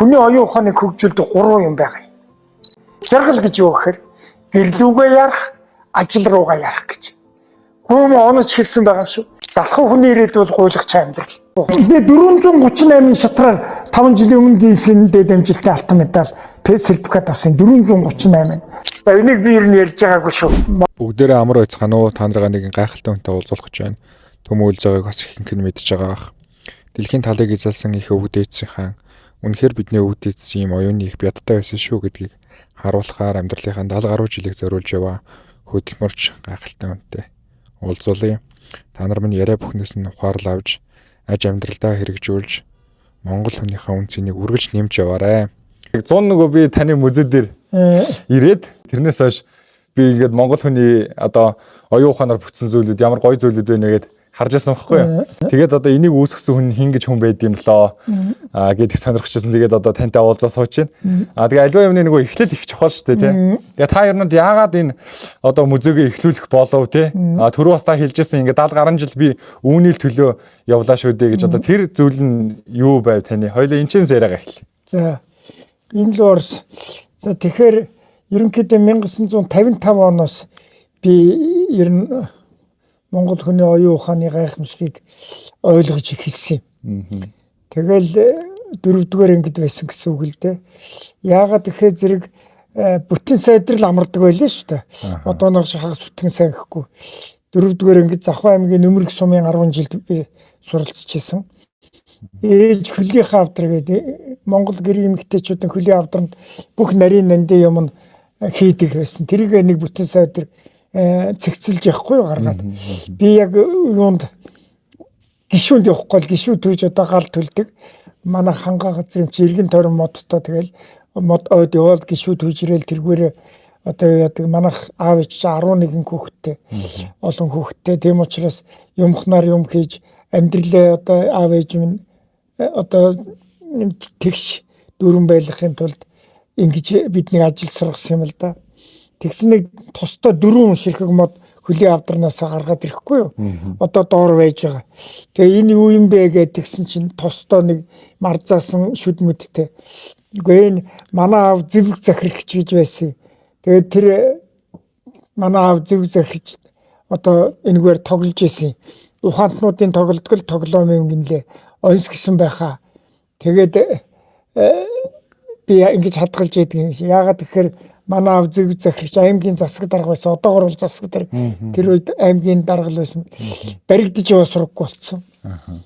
Хүний оюун ухааны хөгжилд 3 юм байгаа. Жаргал гэж юу гэхээр гэрлүүгээ ярах, ажил руугаа ярах гэж. Гүм онож хэлсэн байгаа шүү. Залхуу хүний ирээд бол гуйлах амьдрал. Тэгээ 438 шатраар 5 жилийн өмнө гинсэндээ дамжуулалтын алтан медаль, сертификат авсан 438. За энийг би ер нь ярьж байгаагүй шүү. Бүгдээрээ амар байцгаана уу? Та нараа нэгэн гайхалтай хүнтэй уулзах гэж байна. Төмөөлж байгааг бас ихэнх нь мэдж байгаа бах. Дэлхийн талыг эзэлсэн их өвөг дээдсийн хаан. Үнэхээр бидний өвөг дээдс ийм оюуны их бядтай байсан шүү гэдгийг харуулахаар амьдралынхаа 70 гаруй жилийг зориулж яваа хөдөлмөрч гайхалтай хүнтэй уулзуулъя. Та нар минь яриа бүхнээс нь ухаарл авч аж амьдралдаа хэрэгжүүлж Монгол хүнийхээ үнцнийг үргэлж нэмж яваарай. 101 би таны музей дээр ирээд тэрнээс хойш би ингээд Монгол хүний одоо оюун ухаанаар бүтсэн зүйлүүд ямар гоё зүйлүүд байна гэдээ харж байсан байхгүй юу. Тэгээд одоо энийг үүсгэсэн хүн хин гэж хүн байд юм лоо гэдгийг сонирхчихсан. Тэгээд одоо тантай уулзаа сууж байна. Тэгээ альва юмны нөгөө эхлэл их чухал шүү дээ тий. Тэгээ та ярнууд яагаад энэ одоо музейг эхлүүлэх болов тий. Түрүү бас та хэлжсэн ингээд 70 гаруй жил би үүний төлөө явлаа шүү дээ гэж одоо тэр зүйл нь юу байв таны? Хоёлаа энэ ч яриагаа эхлэе. За энэ л орс. За тэгэхээр ерөнхийдөө 1955 оноос би ер нь Монгол хүний оюун ухааны гайхамшигыг ойлгож эхэлсэн юм. Тэгэл 4-р ангид байсан гэсэн үг л дээ. Яагаад тэгэхээр зэрэг бүтэн сайдрал амардаг байлаа шүү дээ. Одоо нэг хагас бүтэн сайн гэхгүй. 4-р ангид Завхай аймгийн Нөмрөх сумын 10 жилд би суралцчихсан. Ээж хөлийн хавдар гэдэг Монгол гэр эмэгтэйчүүдийн хөлийн хавдарнд бүх нарийн нандин юм хийдэг байсан. Тэрийг нэг бүтэн сайдар цэгцэлж явахгүй гаргаад би яг юунд гişүүнд явахгүй л гişүү түйж одоо гал төлдөг манай хангаа газрын чи иргэн тойрон модтой тэгэл мод ойд яваад гişүү түйж ирээл тэргүүрээ одоо яадаг манайх аав ээж 11 хүүхэдтэй олон хүүхэдтэй тийм учраас юмхнаар юм хийж амьдралээ одоо аав ээж минь одоо тэгш дөрвөн байлгахын тулд ингэж бидний ажил сургасан юм л да. Тэгсэн нэг тусдаа 4 ширхэг мод хөлийн авдарнаас гаргаад ирэхгүй юу. Одоо доор байж байгаа. Тэгээ энэ юу юм бэ гэдгсэн чинь тусдаа нэг марзаасан шүд мүдтэй. Үгүй энэ манай аав зэвэг захирагч гэж байсан. Тэгээд тэр манай аав зэвэг захирагч одоо энэгээр тоглож исэн. Ухаантнуудын тоглолтгол тоглоом юм гинлээ. Онс гисэн байхаа. Тэгээд би ингэж хадгалж яадаг. Яагаад тэгэхээр манай аав зэвэг захирагч аймгийн засаг дарга байсан. Одоогор бол засаг дарга. Тэр үед аймгийн дарга байсан. Баригдаж яваа сураггүй болсон.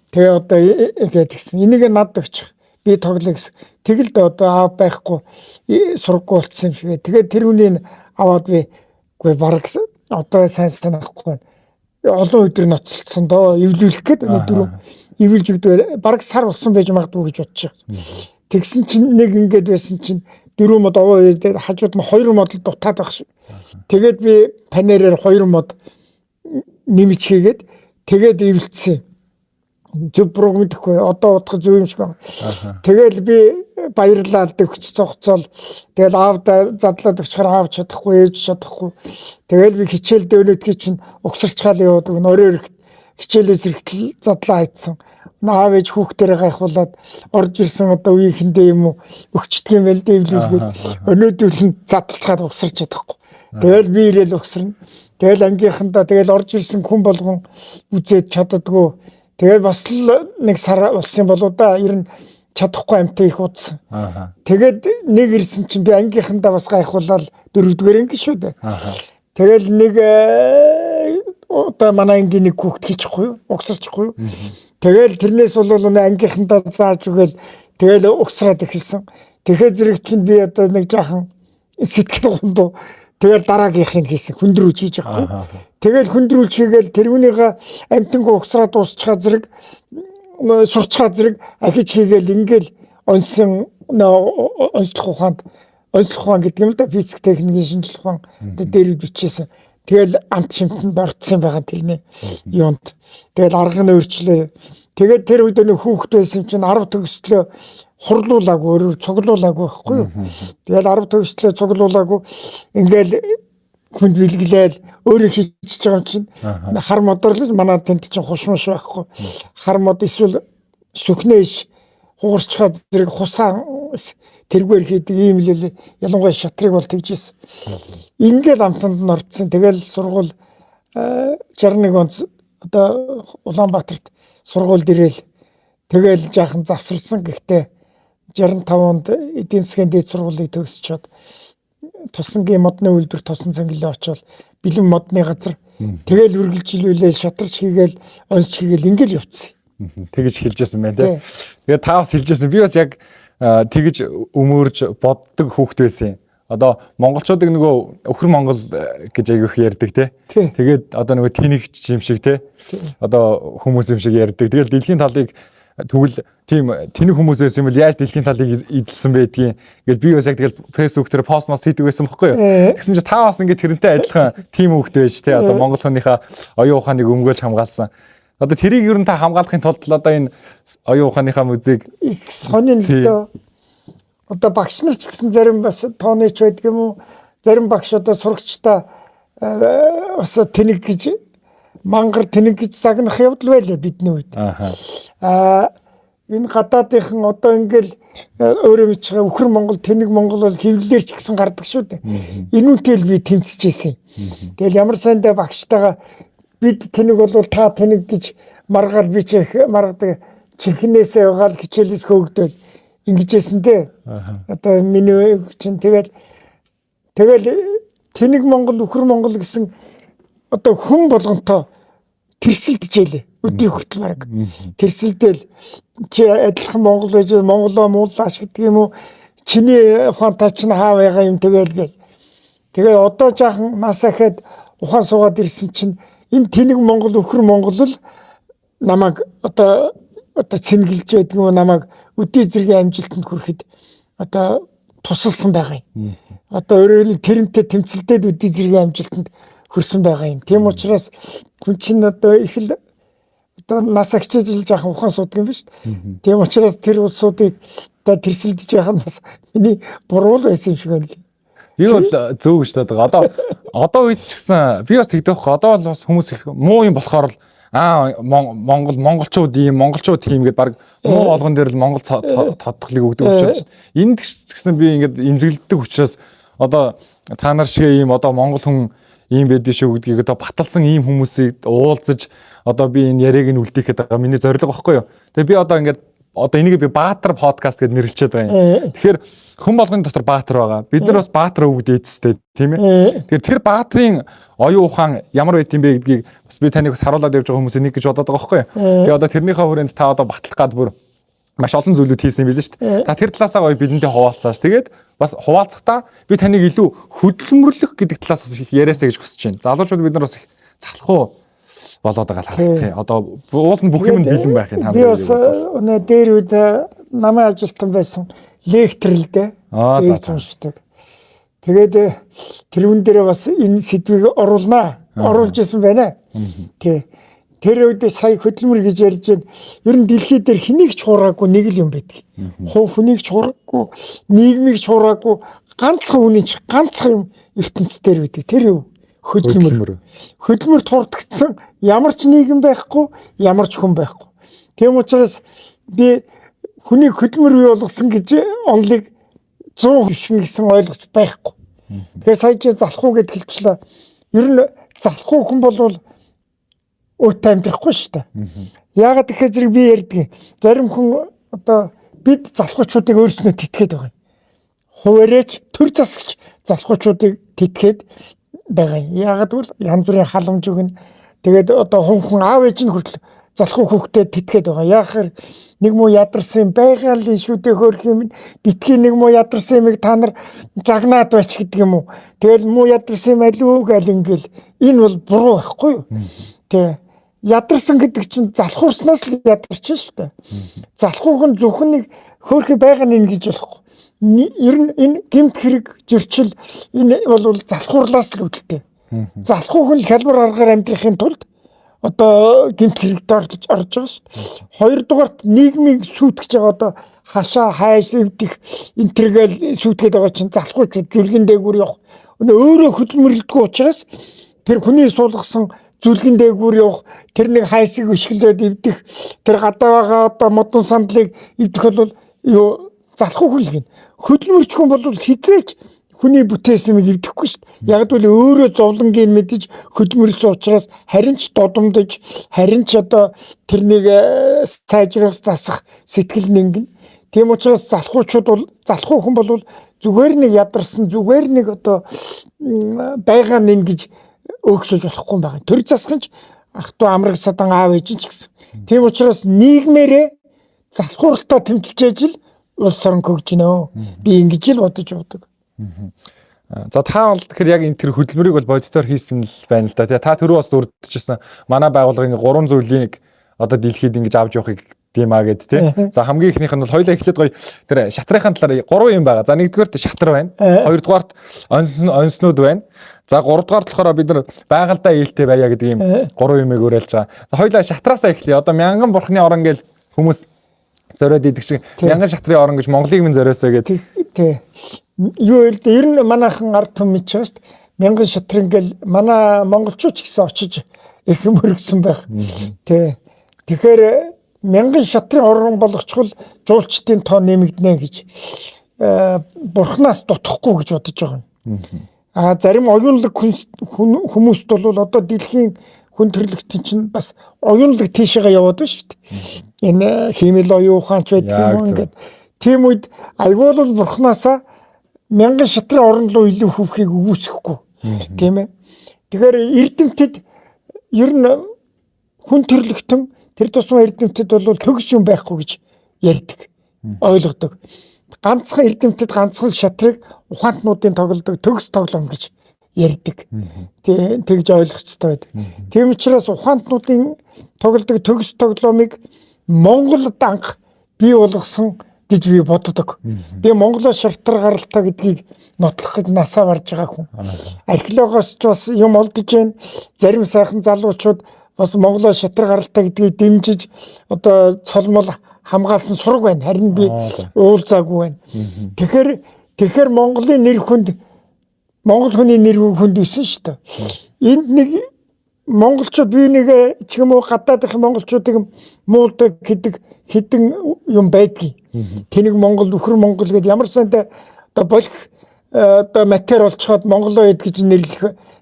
Тэгээ одоо ингэж гисэн. Энийг над өгчих. Би тоглоё гэсэн. Тэгэл одоо аав байхгүй сураггүй болсон юм шиг. Тэгээд тэр үнийг аваад би үгүй бараг одоо сайн санахгүй. Олон өдөр ноцолцсон доо эвлүүлэх гээд өнөөдөр эвлж өгдөө бараг сар болсон байж магадгүй гэж бодож байгаа. Тэгсэн чинь нэг ингэж байсан чинь 4 мод овоо дээр хажууд нь 2 мод дутаад байх шүү. Тэгээд би панерээр 2 мод нэмж хийгээд тэгээд эвэлцсэн. Зөв прог мэдэхгүй одоо удах зөв юм шиг байна. Тэгэл би баярлалаа өгч цогцоол. Тэгэл аавда задлаад өгчхөр аав чадахгүй ээж чадахгүй. Тэгэл би хичээл дөөнөдгий чинь угсарчгаал яваад орой ирэхэд хичээлээс ирэхдээ задлаа хайцсан. Аав ээж хүүхдэрээ гайхуулаад орж ирсэн одоо үеийнхэндээ юм уу өгчдөг юм байл дэвлүүлгээд өнөөдөр нь задлцгаад угсарч чадахгүй. Тэгэл би ирээл угсарна. Тэгэл ангийнхандаа тэгэл орж ирсэн хүн болгон үзээд чаддаггүй. Тэгэл бас л нэг сар болсон болоо да ер нь чадахгүй амтаа их удсан. Тэгээд нэг ирсэн чинь би ангийнхандаа бас гайхуулаад 4-р анги шүү дээ. Тэгэл нэг одоо манай ангийн нэг хүүхд хийчихгүй юу? Угсарчихгүй юу? Тэгэл тэрнээс бол ангийнхандаа зааж өгөөл тэгэл угсраад эхэлсэн. Тэгэхээр зэрэг чинь би одоо нэг жаахан сэтгэл гондоо тэгэл дараагийнхыг хийсэн хүндрүүлж хийж байгаа. Тэгэл хүндрүүлж хийгээл тэрүүнийгээ амтангаа угсраад дуусчихаа зэрэг сурчгаа зэрэг ахиж хийгээл ингээл онсон онцлох ухаан гэдэг юм да физик техникийн шинжилх ухаан дээр бичсэн. Тэгэл амт шимтэнд орцсон байгаа тэрний юунд. Тэгэл арга нь өөрчлөө. Тэгээд тэр үед нэг хүүхэд байсан чинь 10 төгслөө хурлуулаагүй өөрөөр цуглуулаагүй байхгүй юу. Тэгэл 10 төгслөө цуглуулаагүй ингээл хүнд бэлгэлээл өөрөө хийчихэж байгаа чинь хар модорлож манай тэнд чинь хушмаш байхгүй. Хар мод эсвэл сүхнээш хугарчхаа зэрэг хусаан тэргээр хийдэг ийм л ялангуяа шатрыг бол тэгжсэн. Ингээл амтанд нь орцсон. Тэгэл сургууль 61 онд одоо Улаанбаатарт сургуульд ирээл тэгэл жаахан завсарсан. Гэхдээ 65 онд эдийн засгийн дээд сургуулийг төгсчоод Тусангийн модны үйлдвэр Тусан цангилаа очивол бэлэн модны газар тэгэл үргэлжилүүлээл шатарч хийгээл онцч хийгээл ингээл явцсан. Тэгэж хэлжсэн байна тий. Тэгээд та бас хэлжсэн. Би бас яг тэгэж өмөрж боддог хүүхэд байсан. Одоо монголчуудыг нөгөө өхөр монгол гэж аягүйх ярьдаг тий. Тэгээд одоо нөгөө тэнэгч юм шиг тий. Одоо хүмүүс юм шиг ярьдаг. Тэгэл дэлхийн талыг тэгвэл тийм тэнэг хүмүүс байсан юм бол яаж дэлхийн талыг эзэлсэн байдгийг гэж би бас яг тэгэл фэйсбүүк дээр пост хийдэг байсан байхгүй юу. Тэгсэн чинь та бас ингэ тэрнтэй адилхан тим хүүхэд байж тий. Одоо монгол хүнийхээ оюун ухааныг өмгөөлж хамгаалсан. Одоо тэрийг ер нь та хамгаалахын тулд одоо энэ оюун ухааныхаа музейг их сонин л доо. Одоо багш нар ч гэсэн зарим бас тооныч байдаг юм уу? Зарим багш одоо сурагчдаа бас тэнэг гэж мангар тэнэг гэж загнах явдал байлаа бидний үед. Энэ гадаадынхан одоо ингээл өөрөө мэдчихээ өхөр Монгол тэнэг Монгол бол хэвлэлээр ч гэсэн гардаг шүү дээ. Энүүтэл би тэмцэжсэн. Тэгэл ямар сайндаа багштайгаа бид тэнэг бол та тэнэг гэж маргаал би чих маргадаг чихнээсээ угаал хичээлээс хөөгдөөл ингэжсэн дээ. Одоо миний чинь тэгэл тэнэг Монгол өхөр Монгол гэсэн одоо хүн болгонтой тэрсэлдэжээ. Өдний хүртэл баг. Тэрсэлдэл чи адилхан Монгол байж Монголоо муулаа ашигдаг юм уу? Чиний ухаантай чинь хаа байгаа юм тэгэл. Тэгээ одоо жаахан насахад ухаан суугаад ирсэн чинь энэ тэнэг Монгол өхөр Монгол л намайг одоо цэнгэлж байдаг юм намайг өдний зэргийн амжилтанд хүрэхэд одоо тусалсан байгаа юм. Одоо өөрөөр тэрнтэй тэмцэлдээд өдний зэргийн амжилтанд хүрсэн байгаа юм. Тийм учраас хүн чинь одоо их л одоо нас агчиж жаахан ухаан суудаг юм ба шүү дээ. Тийм учраас тэр улсуудыг одоо тэрсэлдэж байгаа нь бас миний буруу байсан юм шиг байна. Би бол зөв гэж боддог. Одоо үед ч гэсэн би бас тэгдэг байхгүй. Одоо бол бас хүмүүс их муу юм болохоор л монголчууд тийм гэдээ баг муу болгон дээр л монгол тодтолыг өгдөг учраас энд ч гэсэн би ингээд имзэглэдэг учраас одоо та нар шиг ийм одоо монгол хүн ийм байдгийг шүү гэдгийг одоо баталсан ийм хүмүүсийг уулзаж одоо би энэ яриаг нь үлдээхэд байгаа миний зорилго байхгүй юу. Тэгээ би одоо ингээд энийг би Баатар подкаст гэдээ нэрлэчихэд байгаа юм. Тэгэхээр хүн болгоны дотор Баатар байгаа. Бид нар бас Баатар өвгд эцэстэй тийм ээ. Тэгэхээр тэр Баатарын оюун ухаан ямар байт юм бэ гэдгийг бас би таныг бас харуулад явж байгаа хүмүүсийн нэг гэж бодоод байгаа байхгүй юу. Тэгээ одоо тэрнийхээ хүрээнд та одоо батлах гад бүр маш олон зүйлүүд хийсэн юм билээ шүү дээ. Та тэр талаасаа гоё бидэнтэй хуваалцааш. Тэгээд бас хуваалцахдаа би таныг илүү хөдөлмөрлөх гэдэг талаас бас их яриасаа гэж хүсэж байна. Залуучууд бид нар бас их залхуу болоод байгаа л харах тий. Одоо уулын бүх юм бэлэн байх юм та нар. Би бас өнөө дээр үед намын ажилтан байсан лекторл дээ. Ээж уншдаг. Тэгээд тэрүүн дээрээ бас энэ сэдвийг оруулж исэн байна. Тий. Тэр үед сая хөдөлмөр гэж ярьж байна. Ер нь дэлхий дээр хэнийг ч хураагүй нэг л юм байдаг. Хүнийг ч хураагүй, нийгмийг ч хураагүй, ганцхан үнийч ганцхан юм ертөнцийн дээр байдаг. Тэр юу? Хөдөлмөр. Хөдөлмөр турдагдсан ямар ч нийгэм байхгүй, ямар ч хүн байхгүй. Тийм учраас би хүнийг хөдөлмөр бий болгосон гэж онлыг 100 шин гэсэн ойлголт байхгүй. Тэгээ сая чи залхуу гэд хэлчихлээ. Ер нь залхуу хүн бол өөтөө амьдрахгүй шүү дээ. Яагаад гэхээр зэрэг би ярьдаг. Зарим хүн одоо бид залхуучуудыг өөрснөө тэтгээд байгаа юм. Хуваарьч төр засагч залхуучуудыг тэтгээд байгаа юм. Яагаад бол янз бүрийн халамж өгнө. Тэгээд одоо хүн аав ээж нь хүртэл залхуу хүүхдэд тэтгээд байгаа. Яагаад нэг муу ядарсан байгаал шүү дээ хөрх юм. Битгий нэг муу ядарсан юмыг та нар загнаад байч гэдэг юм уу. Тэгэл муу ядарсан юм алуу гэл ингээл энэ бол буруу байхгүй юу. Тэ ядарсан гэдэг чинь залхуурснаас л ядарч шүү дээ. Залхуух нь зөвхөн нэг хөөрхий байгаа нь ингэж болохгүй. Ер нь энэ гэмт хэрэг зөрчил энэ бол залхуурлаас л үүдэлтэй. Залхуух нь хялбар аргаар амьдрахын тулд одоо гэмт хэрэгт орж байгаа шүү дээ. Хоёрдугаарт нийгмийг сүйтгэж байгаа одоо хашаа хайш эвдэх энтергээл сүйтгээд байгаа чинь залхуучууд зүлгэн дээгүүр явах. Өөрөө хөдөлмөрлөдгөө учраас тэр хүний суулгасан зүлгэн дээгүүр явах, тэр нэг хайсыг өшгөлөөд эвдэх, тэр гадаа байгаа одоо модон сандлыг эвдэх бол юу залхуу хүлгэн. Хөдөлмөрч хүн бол хизээч хүний бүтээсэн юм эвдэхгүй шүү дээ. Яг л өөрөө зовлонгийн мэдэж хөдөлмөрлсөн учраас харин ч додомдож, харин ч одоо тэрнийг сайжруулах засах сэтгэл нэгэн. Тийм учраас залхуучууд бол залхуу хүн бол зүгээр нэг ядарсан, зүгээр нэг одоо байгаа нэг гэж өөгсөж болохгүй байгаа. Төр засган ч ах トゥ амраг садан аав ээж ч гэсэн. Тийм учраас нийгмээрээ залхууралтаа тэмцэж ижил улс орон хөгж гинөө. Би ингэж л бодож явдаг. За та бол тэгэхээр яг энэ тэр хөдөлмөрийг бол бодитоор хийсэн л байна л да. Та түрүү бас дурдчихсан. Манай байгууллагын 3 зүйлийг одоо дэлхийд ингэж авч явахыг тийм аа гэд тий. За хамгийн ихнийх нь бол хоёлаа эхлээд гоё тэр шатрынхаа талаар 3 юм байгаа. За нэгдүгээрт шатар байна. Хоёрдугаарт онснууд байна. За гуравдугаарт болохоор бид нар байгальдаа ээлтэй байя гэдэг ийм 3 юмыг уриалж байгаа. За хоёлаа шатраасаа эхлэе. Одоо мянган бурхны орон гэж хүмүүс зориод идэг шиг мянган шатрын орон гэж Монголыг минь зориосоо гэдэг. Тий. Юу л ер нь манайхан ард түмэн ч шүү дээ. Мянган шатрын гэл манай монголчууд ч гэсэн очиж их мөрөгсөн байх. Тий. Тэгэхээр мянган шатрын орон болгочвол жуулчдын тоо нэмэгдэнэ гэж бурхнаас дутахгүй гэж бодож байгаа юм. Зарим оюунлаг хүмүүст бол одоо дэлхийн хүн төрлөختөн чинь бас оюунлаг тийшээгээ яваад байна шүү дээ. Энэ химэл оюун ухаанч байдаг юм ингээд. Тийм үед айгуул бурхнаасаа мянган шатрын орон руу илүү хөвхийг өгөөсөхгүй. Тийм ээ. Тэгэхээр эрдэмтэд ер нь хүн төрлөختөн тэр тусмаа эрдэмтэд бол төгс юм байхгүй гэж ярьдаг. Ойлгодог. Ганцхан эрдэмтэд ганцхан шатрыг ухаантнуудын тоглодог төгс тоглоом гэж ярьдаг. Тэгж ойлгоцтой байдаг. Тийм учраас ухаантнуудын тоглодог төгс тоглоомыг Монголд анх бий болгосон гэж би боддог. Би Монголоо шартар гаралтай гэдгийг нотлох гэж насаа барж байгаа хүн. Археологоос ч бас юм олдож байна. Зарим сайхан залуучууд бас Монголоо шартар гаралтай гэдгийг дэмжиж одоо цолмол хамгаалсан сураг байна. Харин би уулзаагүй байна. Тэгэхээр Монголын нэр хүнд Монгол хүний нэр хүнд өсөн шүү дээ. Энд нэг монголчууд би нэг ч юм уу гадаадын монголчуудыг муулдаг гэдэг хэдэн юм байдгийг. Тэнийг Монгол өхөр Монгол гэдэг ямар санда одоо болох одоо матер олцоход Монголоо эд гэж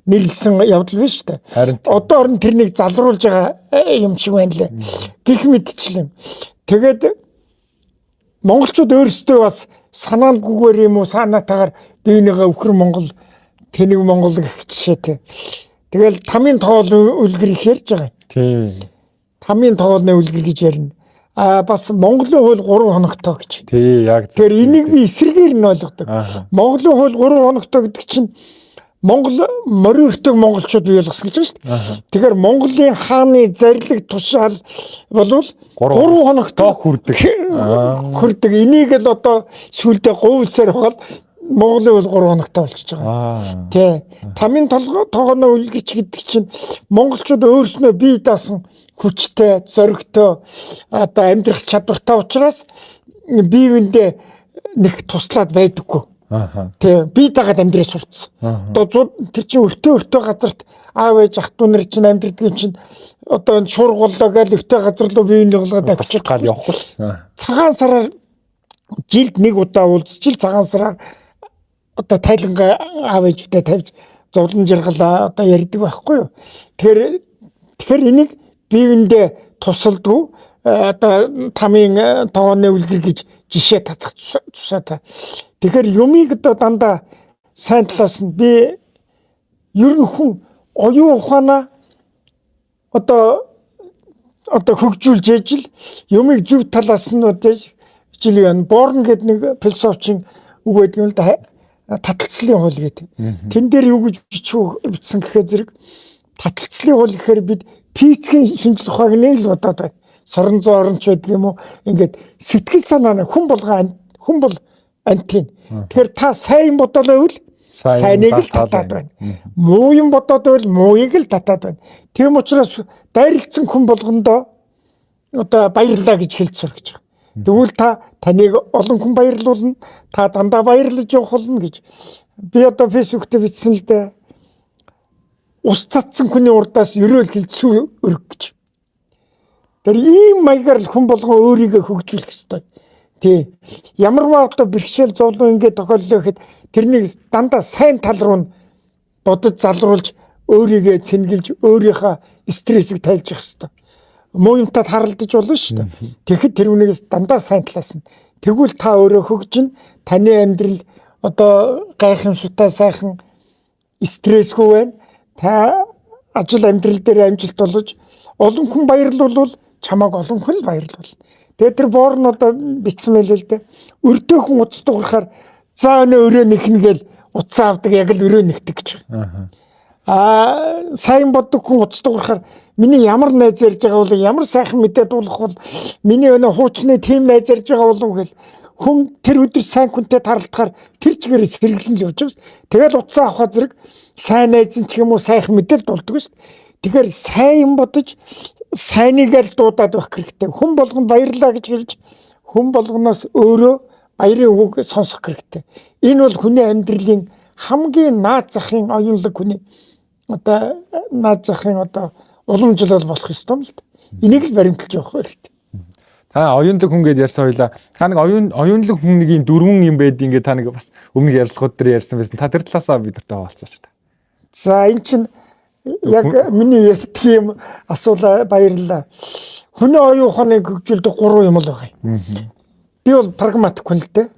нэрлсэн явдал биш үү? Одоо орон тэрнийг залруулж байгаа юм шиг байна лээ. Гэх мэтчлэн. Тэгээд монголчууд өөрсдөө бас санаандгүйгээр юм уу санаатаагаар биенийгээ өхөр Монгол тэнийг Монгол гэх жишээтэй. Тэгэл тамийн тоол үлгэр их ярьж байгаа. Тийм. Тамийн тоолны үлгэр гэж ярина. Бас Монголын хууль 3 хоногтой гэж. Тий, яг. Тэгэхээр энийг би эсрэгээр нь ойлгодог. Монголын хууль 3 хоногтой гэдэг чинь Монгол морин өртөг монголчууд бий болгосон гэж байна шүү дээ. Тэгэхээр Монголын хааны зарлиг тушаал болвол 3 хоногтой хүрдэг. Энийг л одоо сүүлдээ говьсаар хагаад Монголын хууль 3 хоногтой болчихж байгаа. Тэ. Тамийн тоогооны үлгэрч гэдэг чинь монголчууд өөрснөө бие даасан хүчтэй, зоригтой одоо амьдрах чадвартай учраас биевэндээ нэг туслаад байдаггүй. Тэ бие дагаад амьдраа сурцсан. Одоо тэр чинь өртөө газарт аав ээж ах トゥ нар чинь амьдрдгийн чинь одоо шуургууллаа гэл өртөө газар руу биений болгоод авчиж гал явахгүй шүү. Цагаан сараар жилд нэг удаа уулзчих цагаан сараар одоо тайлангаа аав ээжтэй тавьж зовлон жаргалаа одоо ярьдаг байхгүй юу. Тэгэхээр энийг биеиндээ тусалдгүй одоо тамийн тоогооны үлгэр гэж жишээ татах тусаатай. Тэгэхээр юмыг одоо дандаа сайн талаас нь би ер нь хүн оюун ухаанаа одоо хөгжүүлж ижил юмыг зөв талаас нь үдэж ижил байна. Борн гэдэг нэг философчин үг байдаг юм л да. Таталцлын хууль гэдэг. Тэн дээр юу гэж бичсэн гэхээр зэрэг таталцлын хууль гэхээр бид физикийн шинжлэх ухааг нэг л бодоод байна. Соронзоо оронч байдаг юм уу? Ингээд сэтгэл санаа хүн бол антин. Тэгэхээр та сайн бодол байвал сайныг л татаад байна. Муу юм бодоод байвал мууийг л татаад байна. Тийм учраас дайралтсан хүн болгондоо одоо баярлалаа гэж хэлж сур гэж байна. Тэгвэл таныг олон хүн баярлуулна, та дандаа баярлаж явах болно гэж. Би одоо фэйсбүүкт бичсэн л дээ. ус цацсан хүний урдаас ерөөл хилцүү өрг гэж. Тэр ийм маягаар л хүн болгон өөрийгөө хөгжүүлэх ёстой. Тий. Ямарваа одоо бэрхшээл зовлон ингээд тохиоллоо гэхэд тэрнийг дандаа сайн тал руу нь бодож залруулж өөрийгөө цэнгэлж өөрийнхөө стрессийг тайлж явах ёстой. Муу юмтад харалдаж болно шүү дээ. Тэгэхэд тэр үнээс дандаа сайн талаас нь тэгвэл та өөрөө хөгжин, таны амьдрал одоо гайхамшигтай сайхан стрессгүй байна. Та ажил амьдрал дээр амжилт олж олон хүн баярлуулвал чамааг олон хүн л баярлуулна. Тэгээд тэр боор нь одоо бичсэн байлээ л дээ. Өртөөхөн утас дуурахаар за өнөө өрөө нэхнэ гэл утас авдаг яг л өрөө нэгдэг гэж. Сайн боддог хүн утас дуурахаар миний ямар найз ярьж байгаа бол ямар сайхан мэдээд дуулах бол миний өнөө хуучны тим найз ярьж байгаа болов гэл хүн тэр өдөр сайн хүнтэй тарлахаар тэр чигээр сэргэлэн л явж байгаа шүү. Тэгэл утсаа авах зэрэг сайн найз ч юм уу сайхан мэдээлэл дуулдаг шүү. Тэгэхээр сайн бодож сайныг л дуудаад байх хэрэгтэй. Хүн болгонд баярлалаа гэж хэлж хүн болгоноос өөрөө баярын үг сонсох хэрэгтэй. Энэ бол хүний амьдралын хамгийн наад захын оюунлаг хүний одоо наад захын одоо уламжлал болох ёстой юм л да. Энийг л баримталж явах хэрэгтэй. Та оюунлаг хүн гэдээ ярьсан хоёлаа. Та нэг оюунлаг хүн нэг юм дөрвөн юм байдгийг ингээд та нэг бас өмнөх ярилцлагууд дээр ярьсан байсан. Та тэр талаасаа бидэртэй хаваалцаач та. За энэ чинь яг миний ярьдаг юм асуулаа баярлалаа. Хүний оюун ухааныг хөгжүүлдэг 3 юм л байгаа юм. Би бол прагматик хүн л дээ.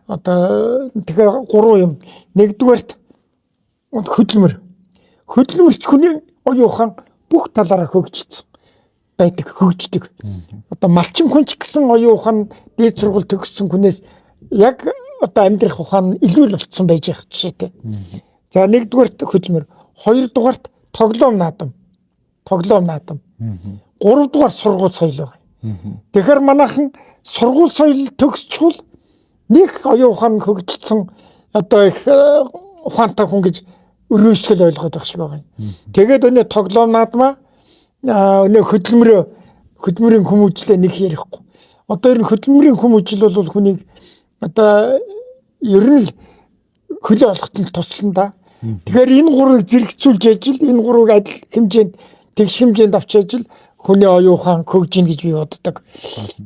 Одоо тэгэхээр 3 юм. Нэгдүгээрт хөдөлмөр. Хөдөлмөрч хүний оюун ухаан бүх талаараа хөгжиж байдаг, хөгждөг. Одоо малчин хүн ч гэсэн оюун ухаан дээд сургууль төгссөн хүнээс яг одоо амьдрах ухаан нь илүү л болцсон байж байгаа жишээтэй. За нэгдүгээрт хөдөлмөр, хоёрдугаарт тоглоом наадам. Гуравдугаар сургууль соёл байгаа. Тэгэхээр манайхан сургууль соёл төгсчихвол нэг оюун ухаан хөгжсөн одоо их ухаантай хүн гэж өрөөсгөл ойлгоод байх шиг байгаа юм. Тэгээд өнөө тоглоом наадмаа өнөө хөдөлмөрийн хүмүүжлээ нэг ярихгүй. Одоо ер нь хөдөлмөрийн хүмүүжил бол хүнийг одоо ер нь л хөлөө олоход туслана да. Тэгэхээр энэ 3-ыг зэрэгцүүлж ажил, энэ 3-ыг адил хэмжээнд тэгш хэмжээнд авч ажил хүний оюун ухаан хөгжин гэж би боддог.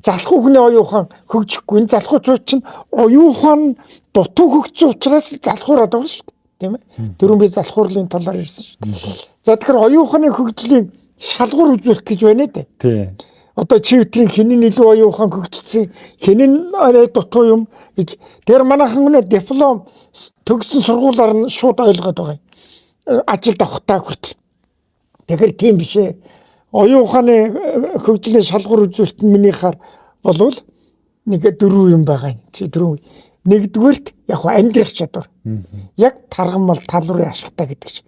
Залхуу хүний оюун ухаан хөгжихгүй. Энэ залхууч чинь оюун ухаан дутуу хөгжсөн учраас залхуураад байгаа шүү дээ. Тийм ээ. Дөрөв би залхуурлын талаар ярьсан шүү дээ. За тэгэхээр оюун ухааны хөгжлийн шалгуур үзүүлэлт гэж байна дээ. Тийм. Одоо чи өтрийн хинэн илүү оюун ухаан хөгжсөн, хинэн арай дутуу юм гэж. Тэр манайхан өнөө диплом төгссөн сургуулиар нь шууд ойлгоод байгаа юм. Ажилд авахтаа хүртэл. Тэгэхээр тийм биш ээ. Оюун ухааны хөгжлийн шалгуур үзүүлэлт нь минийхаар болвол нэг 4 юм байгаа юм. Чи 4. Нэгдүгээрт яг амьдрах чадвар. Яг таргамал тал руу ашигтай гэдэг шиг.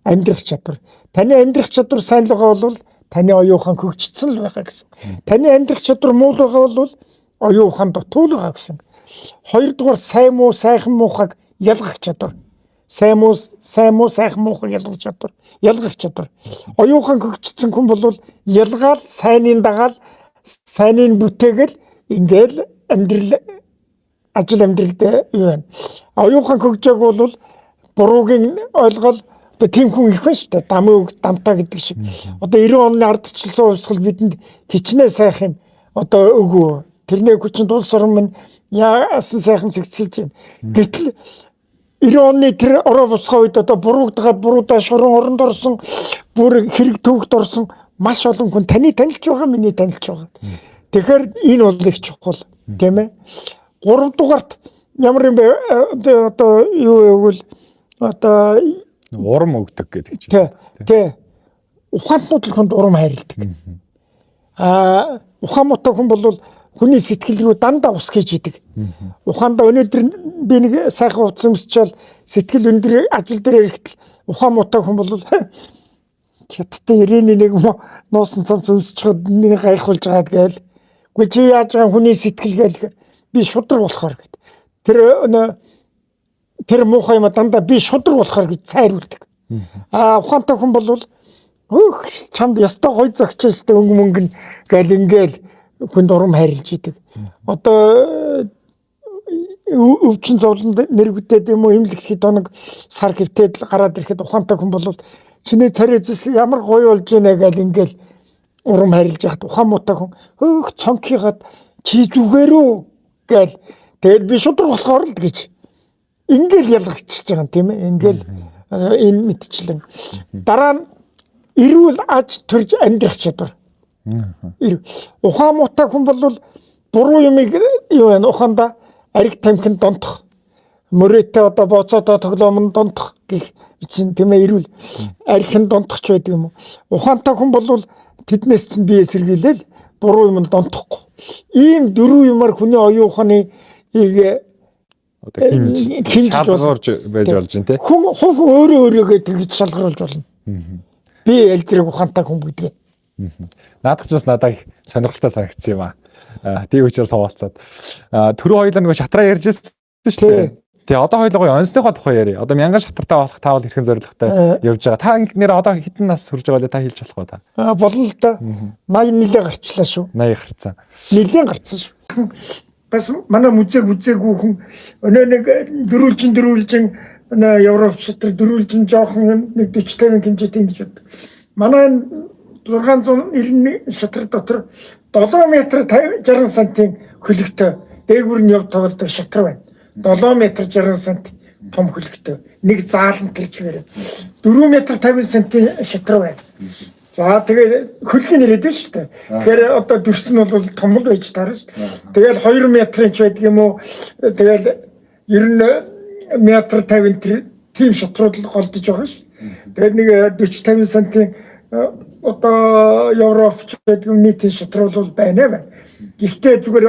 Амьдрах чадвар. Таны амьдрах чадвар сайн л байгаа бол таны оюун ухаан хөгжсөн л байгаа гэсэн. Таны амьдрах чадвар муу л байгаа бол оюун ухаан дутуу л байгаа гэсэн. Хоёрдугаар сайн муу сайхан муухайг ялгах чадвар. Сайн муу сайхан муухайг ялгах чадвар. Ялгах чадвар. Оюун ухаан хөгжсөн хүн бол ялгаал сайныг дагаал сайныг бүтээгээл ингээл амьдрал ажил амьдралдаа юу вэ? Оюун ухаан хөгжөөг бол буруугийн ойлгол одоо тийм хүн их байна шүү дээ. Дамтаа гэдэг шиг. Одоо 90 оны ардчилсан хувьсгал бидэнд хичнээн сайхан одоо өгөө. Тэрний хүчин улс орн минь яасан сайхан зэгцэлж байна. Гэтэл 90 оны тэр ороо босгоо үед одоо буруутгаад буруудаа шуран оронд орсон, бүр хэрэг төвөгт орсон маш олон хүн таны танилж байгаа, миний танилж байгаа. Тэгэхээр энэ бол их чухал, тийм ээ. 3 дугаарт ямар юм бэ? Одоо юу гэвэл одоо урам өгдөг гэдэг чинь. Тэ. Ухаантнууд л хүнд урам хайрладаг. Ухаан муутай хүн бол хүний сэтгэл рүү дандаа ус хийж идэг. Ухаандаа өнөөдөр би нэг сайхан утас өмсчээл сэтгэл өндөр ажил дээр ирэхдээ ухаан муутай хүн бол хятадтай ирээний нэг нуусан цамц өмсчихэд нэг гайхуулж байгаад гээл. Гэхдээ чи яаж байгаа хүний сэтгэл гээл би шудраг болохоор гэд. Тэр муухай юм дандаа би шудраг болохоор гэж цайруулдаг. Ухаантай хүн бол чамд ястай гой загчээстэй мөнгө гээл ингээл хүнд урам хайрлж идэг. Одоо өвчин зовлонд нэрвдэд юм уу имлэгхэд оног сар хөвтөд гараад ирэхэд ухаантай хүн бол чиний царайжс ямар гоё болж байна гэж ингээл урам харилж яхад ухаан муутай хүн хөөх цонхийгаад чи зүгээр үү гэл тэгээд би шудраг болохоор л гэж ингээл ялгчихж байгаа юм тийм ээ ингээл энэ мэдчлэн дараа нь эрүүл аж төрж амьдрах чадвар ухаан муутай хүн бол буруу юмыг юу вэ ухаанда ариг тамхин донтох мөрөөтэй одоо бооцоодоо тоглоомн донтох гэх чинь тийм ээ эрүүл аригын донтохч байдаг юм уу ухаантай хүн бол тэднээс чинь бие сэргийлэл буруу юм донтохгүй ийм дөрвөн юмар хүний оюун ухааны одоо хинж шалгуурж байж болж байна те хүн өөрөөгөө тэгж шалгаруулж болно би аль зэрэг ухаантай хүн гэдэг наадах ч бас надад их сонирхолтой санагдсан юм аа тийм учраас суулцаад түрүү хоёулаа нөгөө шатраа ярьж байсан шүү дээ тий одоо хоёулаа онцныхоо тухай яри одоо мянган шатартай болох таавал хэрхэн зоригтой явж байгаа та нэр одоо хэдэн нас хүрж байгаа вэ та хэлж болох уу та болно л да 80 нилээ гарчлаа шүү 80 гарцсан нилээ гарцсан шүү бас манай үзээгүй хүн өнөө нэг дөрвөлжин Европ шатар дөрвөлжин жоохон нэг 40-50 хэмжээтэй ингэж бод манай 691 шатар дотор 7 метр 60 сантын хөлөгтэй дээгүүр нь яв тоглодог шатар байна 7 метр 60 сант том хөлөгтэй нэг заалан тэр чигээр 4 метр 50 сантын шатар байна за тэгээд хөлгийн нэрэд байна шүү дээ тэгэхээр одоо дүрс нь бол том л байж таарна шүү дээ тэгээд 2 метрын ч байдаг юм уу тэгээд 90 метр 50 тийм шатрууд голдож байгаа шүү тэгээд нэг 40-50 сантын одоо Европч гэдэг нийтийн шатар бол байна. Гэхдээ зүгээр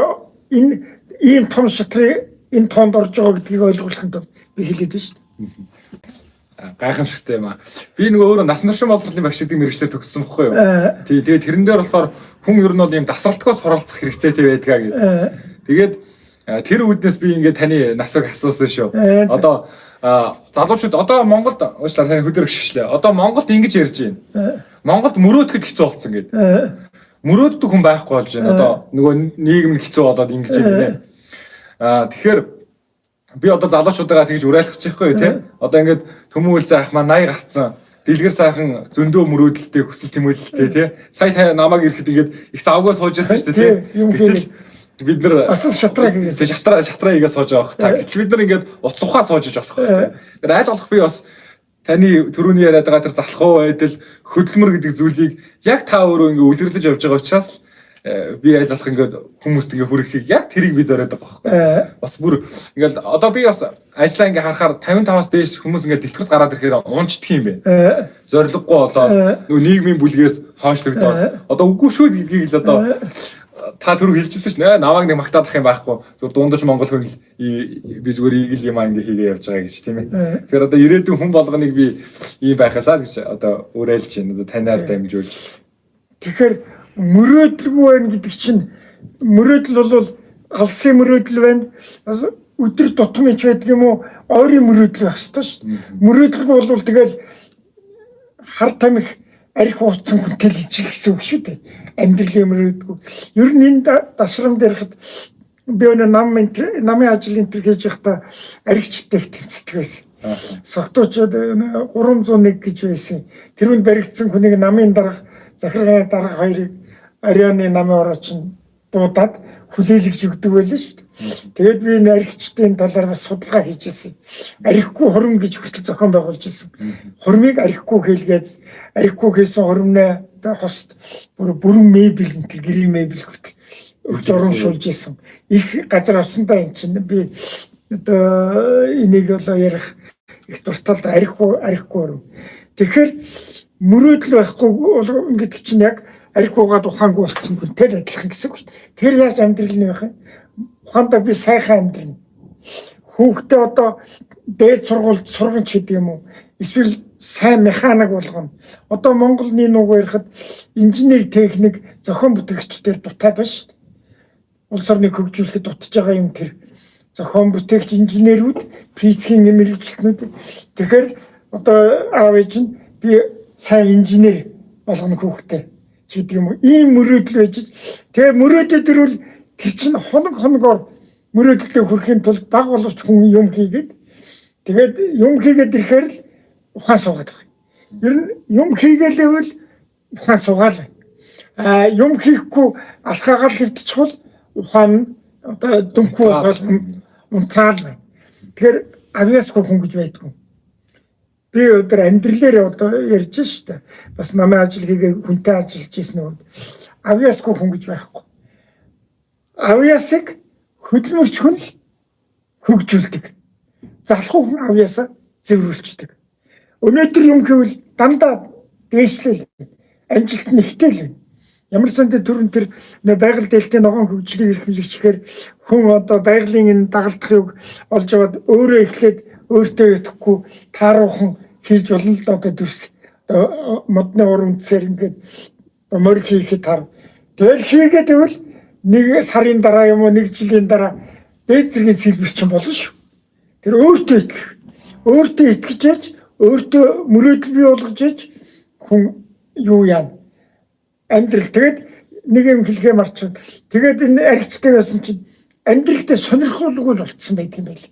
энэ ийм том шатрыг энэ тоонд орж байгаа гэдгийг ойлгуулахад би хэлээд байна шүү дээ. Гайхамшигтай юм аа. Би нөгөө өөрөө насан туршийн боловсролын багш гэдэг мэргэжлэр төгссөн байхгүй юу? Тий, тэгээд тэрэн дээр болохоор хүн ер нь бол ийм дасралтгоос оролцох хэрэгцээтэй байдгаа гэж. Тэгээд тэр үүднээс би ингээд таны насыг асуусан шүү. Одоо залуучууд одоо Монголд уучлаарай таны хөдөлгөөн шигшлээ. Одоо Монголд ингэж ярьж байна. Монголд мөрөөдөхөд хэцүү болсон гэдэг. Мөрөөддөг хүн байхгүй болж байна. Одоо нөгөө нийгэм нь хэцүү болоод ингэж байна. Тэгэхээр би одоо залуучуудаа тэгж уриалгах чихгүй тий. Одоо ингээд төмөөл заах маань 80 гарцсан. Дэлгэр сайхан зөндөө мөрөөдөлтэй хүсэл тэмүүлэлтэй тий. Сая та намайг ирэхэд ингээд их завгаа сууж байсан шүү дээ тий. Гэтэл бид нар бас шатраа хийгээд шатраа хийгээд сууж байгаа. Гэтэл бид нар ингээд утас ухаа сууж иж болох байх. Тэр аль болох би бас таны түрүүний яриад байгаа тэр залхуу байдал хөдөлмөр гэдэг зүйлийг яг та өөрөө ингээд үлгэрлэж явж байгаа учраас би аль болох ингээд хүмүүст ингээд хүрэхийг яг тэрийг би зориод байгаа байхгүй. Бас бүр ингээд одоо би бас ажлаа ингээд харахаар 55-аас дээш хүмүүс ингээд дэлгэхэд гараад ирэхээр унцдаг юм бэ. Зориггүй болоод нөгөө нийгмийн бүлгээс хойшлогдоод одоо үгүй шүү гэдгийг л одоо та түрүү хэлчихсэн ш нь намайг нэг магтаадах юм байхгүй зүгээр дундаж монгол хүн би зүгээр игэл юм ингээ хийгээ явж байгаа гэж тийм ээ. Тэгэхээр одоо ирээдүйн хүн болгоныг би ийм байхасаа гэж одоо уриалж байна. Одоо танаар дамжуул. Тэгэхээр мөрөөдөлгүй байна гэдэг чинь мөрөөдөл бол алсын мөрөөдөл байна. Өдөр тутмын ч байдаг юм уу ойрын мөрөөдөл байх хэрэгтэй шүү дээ. Мөрөөдөлгүй бол тэгэл хар тамхи арх ууцсан хүнтэй л ижил гэсэн үг шүү дээ. Амьдралын мөрөөдгүй. Ер нь энэ дашрам дээрхэд би өнөө намын ажил энэ төр хийж байхдаа архичтай тэмцдэг байсан. Согтуучууд 301 гэж байсан. Тэр үн баригдсан хүнийг намын дарга захиргааны дарга хоёрыг арианы намын орооч нь дуудаад хүлээлгэж өгдөг байлаа шүү дээ. Тэгээд би энэ архичтын талаар бас судалгаа хийж ирсэн. Архигүй хурим гэж хүртэл зохион байгуулж ирсэн. Хурмыг архигүй хэлгээд архигүй хийсэн хурмнаа хост бүрэн мебель энэ гэрийн мебель хүртэл өгч оромшуулж ирсэн. Их газар авсандаа эн чинь би одоо энийг болоо ярих их дурталд архигүй хурим. Тэгэхээр мөрөөдөл байхгүй гэдэг чинь яг архиугаад ухаангүй болсон хүнтэй л адилхан гэсэн үг шүү дээ. Тэр яаж амьдрал нь байх юм? Ухаандаа би сайхан амьдрна. Хүүхдээ одоо дээд сургуульд сургаж хийдэг юм уу? Эсвэл сайн механик болгоно. Одоо Монголны нуг ярихад инженер техник зохион бүтээгчдээр дутаад байна шүү дээ. Улс орныг хөгжүүлэхэд дутж байгаа юм тэр зохион бүтээгч инженерүүд, физикийн мэргэжилтнүүд. Тэгэхээр одоо аав ээж нь би сайн инженер болгоно хүүхдээ гэдэг юм уу? Ийм мөрөөдөл байж. Тэгээ мөрөөдөл төрөл тэр чинь хоногоор мөрөөдөлтөд хүрэхин тулд баг боловч хүн юм хийгээд тэгээд юм хийгээд ирэхээр л ухаан суугаад байгаа. Ер нь юм хийгээвэл ухаан сугаал байна. Юм хийхгүй алхаагаал хэвдчихвэл ухаан одоо дүнхүү бол унтраал байна. Тэгэхээр авьяасгүй хүн гэж байдгүй. Би өдөр амьдралээр одоо ярьж штэ. Бас намайг ажил хийгээ хүнтэй ажиллаж ирсэн үед авьяасгүй хүн гэж байхгүй. Авьяасыг хөдөлмөрч хүн л хөгжүүлдэг. Залхуу хүн авьяасаа зэврүүлждэг. Өнөөдөр юм гэвэл дандаа дээшлэл амжилт нэгтэй л байна. Ямар санд түрүүн тэр байгаль дэлхийн ногоон хөгжлийг эрхлэгчээр хүн одоо байгалийн энэ дагалдахыг олж аваад өөрөө эхлээд өөртөө идэхгүй тааруухан хийж болно л одоо дүрс одоо модны уран-үндсээр ингээд морь хийхэд таар. Тэгэл хийгээд байвал нэг сарын дараа юм уу нэг жилийн дараа дээд зэргийн сэлбэрчин болно шүү. Тэр өөртөө итгэж яж өөртөө мөрөөдөл бий болгож яж хүн юу яа амьдрал тэгээд нэг юм хэлхээ марчаад тэгээд энэ аригчтай байсан чинь амьдралдаа сонирхолгүй болцсон байдаг юм байл.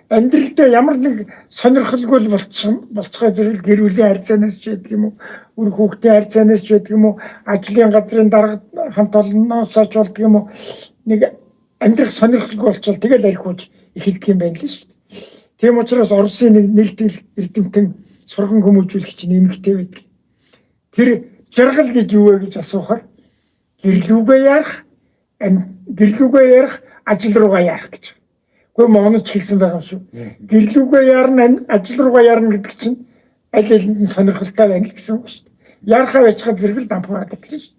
Амьдралдаа ямар нэг сонирхолгүй болцгоо зэрэг гэр бүлийн харьцаанаас ч байдаг юм уу үр хүүхдийн харьцаанаас ч байдаг юм уу ажлын газрын дарга хамт олонноосоо ч болдог юм уу нэг амьдрах сонирхолгүй болчихвол тэгэл архиуж эхэлдэг юм байна л шүү дээ. Тийм учраас Оросын нэг нэлт эрдэмтэн сурган хүмүүжүүлэгч нэмэгтэй байдаг. Тэр жаргал гэж юу вэ гэж асуухаар гэрлүүгээ ярих ажил руугаа ярих гэж. Гэхдээ Монголч хэлсэн байгаа шүү. Гэрлүүгээ ярина ажил руугаа ярина гэдэг чинь аль алинд нь сонирхолтой байна гэсэн үг шүү дээ. Ярахаа байцгаа зэрэг л дампуураад хэлсэн шүү.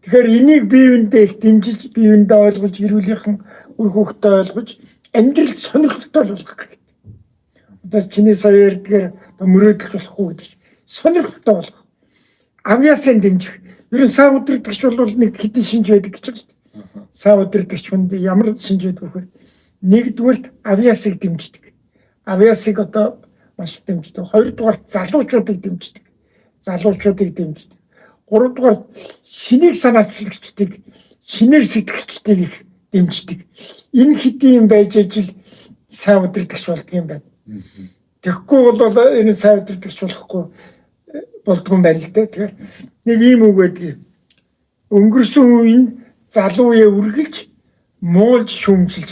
Тэгэхээр энийг биеиндээ их дэмжиж, биеиндээ ойлгож, гэр бүлийнхэн үр хүүхдээ ойлгож, амьдрал сонирхолтой болгох хэрэгтэй. Одоо чиний сая ярьдгээр мөрөөдөлж болохгүй гэдэг. Сонирхолтой болгох. Авьяасын дэмжих. Ер нь сайн удирдагч бол нэг хэдэн шинж байдаг гэж байна шүү дээ. Сайн удирдагч хүнд ямар шинж байдаг вэ? Нэгдүгээрт авьяасыг дэмждэг. Авьяасыг одоо маш их дэмждэг. Хоёрдугаарт залуучуудыг дэмждэг. Гуравдугаар шинийг санаачлагчдыг, шинээр сэтгэгчдийг их дэмждэг. Энэ хэдийн юм байж ижил сайн удирдагч болдго юм байна. Тэгэхгүй бол энэ сайн удирдагч болохгүй болдго юм байна л дээ. Тэгэхээр нэг ийм үг байдаг. Өнгөрсөн үеийн залуу үе үргэлж муулж шүүмжилж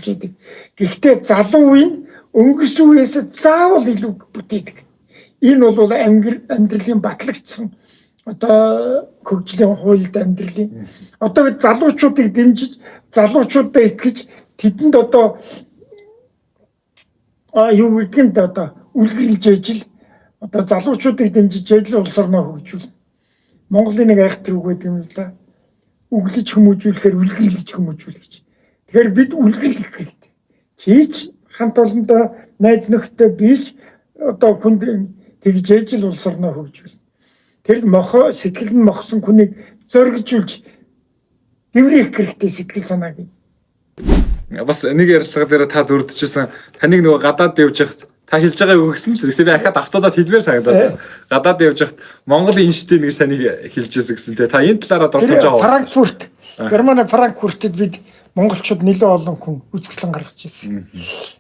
байдаг. Гэхдээ залуу үе нь өнгөрсөн үеэс заавал илүү бүтээдэг. Энэ бол амьдралын батлагдсан одоо хөгжлийн хуульд амьдралын одоо бид залуучуудыг дэмжиж залуучуудаа итгэж тэдэнд одоо юу гэмт одоо үлгэрлж ижил одоо залуучуудыг дэмжиж ижил улс орноо хөгжүүл. Монголын нэг айхтар үг гэдэг юм л да. Үглэж хүмүүжүүлэхээр үлгэрлэж хүмүүжүүл гэж. Тэгэхээр бид үлгэрлэх хэрэгтэй. Чийч хамт олондоо найз нөхдөд бийж одоо хүнд тэгж ижил улс орноо хөгжүүл. Тэр сэтгэл нь мохсон хүнийг зоригжүүлж дэврэх хэрэгтэй сэтгэл санааг. Бас нэг ярилцлага дээр та дурдчихсан таныг нөгөө гадаад явж хахад та хэлж байгаа үг гэсэн л тэгээд ахаад автодад хэлмээр санагдаад. Гадаад явж хахад Монголын институт гэж таныг хэлжсэн гэсэн тэгээд та энэ талаараа дурсаж байгаа. Франкфурт, Германы Франкфуртод бид монголчууд нэлээд олон хүн үзэсгэлэн гаргаж ирсэн.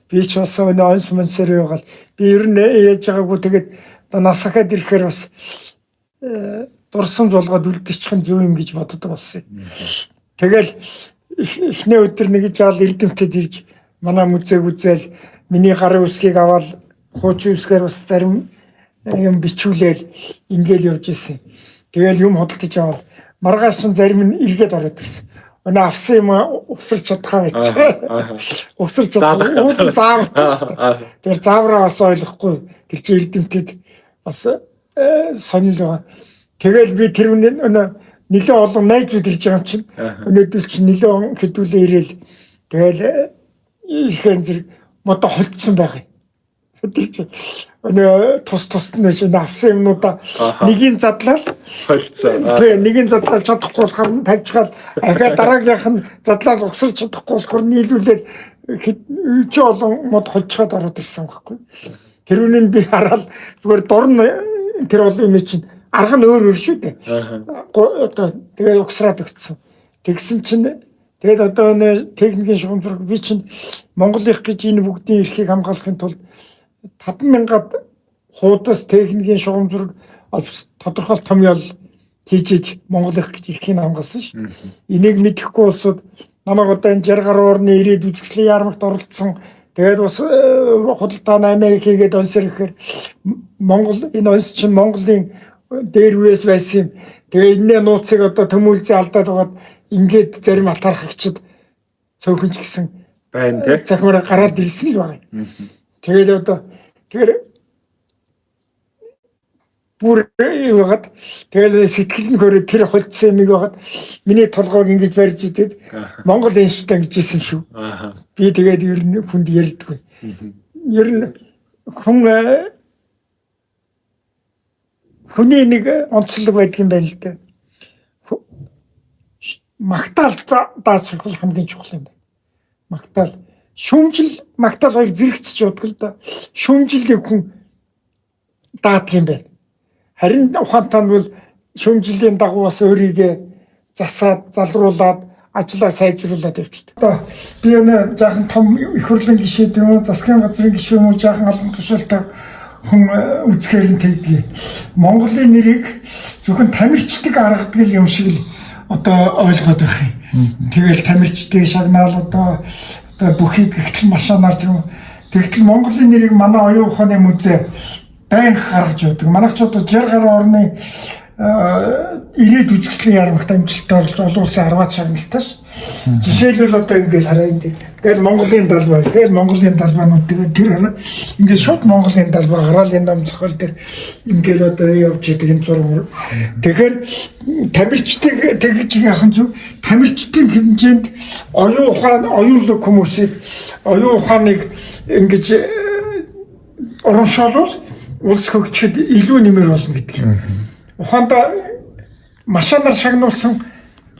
Би ч бас онс монсоор яваал би ер нь яаж байгаагүй тэгээд насахад ирэхээр бас дурсан зулгаад үлдчихэн зөв юм гэж боддог болсон. Тэгэл эхний өдөр нэг жаал эрдэмтэд ирж манай музейг үзэл миний гарын үсгийг аваад хуучин үсгээр бас зарим юм бичүүлээл ингээл явж ирсэн. Тэгэл юм хөдөлж аваад маргааш нь зарим нь эргээд ороод ирсэн. Өнөө авсан юм усарч чадхаа байж. Усарч чадах заавар. Тэр заавраа бас ойлгохгүй. Тэр чи эрдэмтэд бас сонир байгаа. Тэгэл би тэр өнөө нэлээд олон найзууд ирж байгаа юм чинь. Өнөөдөр чи нэлээд хэдүүлээ ирээл. Тэгэл ихэн зэрэг модо холцсон байгаа. Өнөө тус нь авсан юмнуудаа нэгийг задлал холцсон. Тэгээ нэгийг задлал чадахгүй болохоор нь тавьчихал ахаа дараагийнх нь задлал угсарч чадахгүй болохоор нийлүүлээд чи олон мод холцоод ороод ирсэн байхгүй. Тэр үнэн би хараад зүгээр дорн тэр олон юм чинь арга нь өөр шүү дээ. Одоо тэгээ угсраад өгцсөн. Тэгсэн чинь тэгээд одоо нэ техникийн шугамсраг би чинь Монгол их гэж энэ бүгдийн эрхийг хамгаалахын тулд 5,000-ад хуудас техникийн шугам зураг тодорхой том ял хийж Монгол их гэж эрхийг хамгаалсан шүү дээ. Энийг мэдэхгүй улсууд намайг одоо энэ 60 гаруй орны ирээд үзэсгэлэн яармагт оролцсон. Тэгээд бас худалдааны Америк хийгээд онсор ихээр Монгол энэ онс чинь Монголын дээр үеэс байсан юм. Тэгээ энэний нууцыг одоо төмүүлзээ алдаад байгаад ингээд зарим атархагчид цөөхөнч гэсэн байна тий. захимаар гараад ирсэн л байгаа юм. Тэгээд одоо тэр бүр яваад тэгэл сэтгэл нь хөрөө тэр холцсон юмыг байгаад миний толгойг ингэж барьж идэд Монгол Эйнштейн гэжсэн шүү. Би тэгээд ер нь хүнд ярьдгүй. Ер нь хүний нэг онцлог байдаг юм байна л да. Магтаал даацрах хамгийн чухал юм байна. Магтаал шүүмжил магтаал хоёр зэрэгцэж явдаг л да. Шүүмжилийг хүн даадаг юм байна. Харин ухаантай нь бол шүүмжлийн дагуу бас өөрийгөө засаад залруулад ажлаа сайжруулад явчихдаг. Одоо би өнөө жаахан том их хурлын гишүүд юм уу, засгийн газрын гишүүд юм уу, жаахан олон тушаалтай хүн үзэхээр нь тэгдэг. Монголын нэрийг зөвхөн тамирчдаг аргадаг юм шиг л одоо ойлгоод байх юм. Тэгэл тамирчдыг шагнаал одоо бүхий гихтэл машинаар тэгтэл Монголын нэрийг манай оюун ухааны музей байн гаргаж явдаг. Манайч одоо 60 гаруй орны ирээд үзэсгэлэн яармагт амжилттай орж олон улсын арваад шагналтай ш. Жишээлбэл одоо ингээл хараа энэ. Тэгэл Монголын далбай, тэгэл Монголын далбаанууд тэр ингээд шууд Монголын далбай гараал энэ ном зохиол дээр ингээл одоо явж идэг энэ зураг. Тэгэхээр тамирчдыг тэгж яхан зү тамирчдын хэмжээнд оюун ухаан, оюунлог хүмүүсийг оюун ухааныг ингэж урамшуулвал улс хөгжихэд илүү нэмэр болно гэдэг. Ухаандаа машинаар шагнуулсан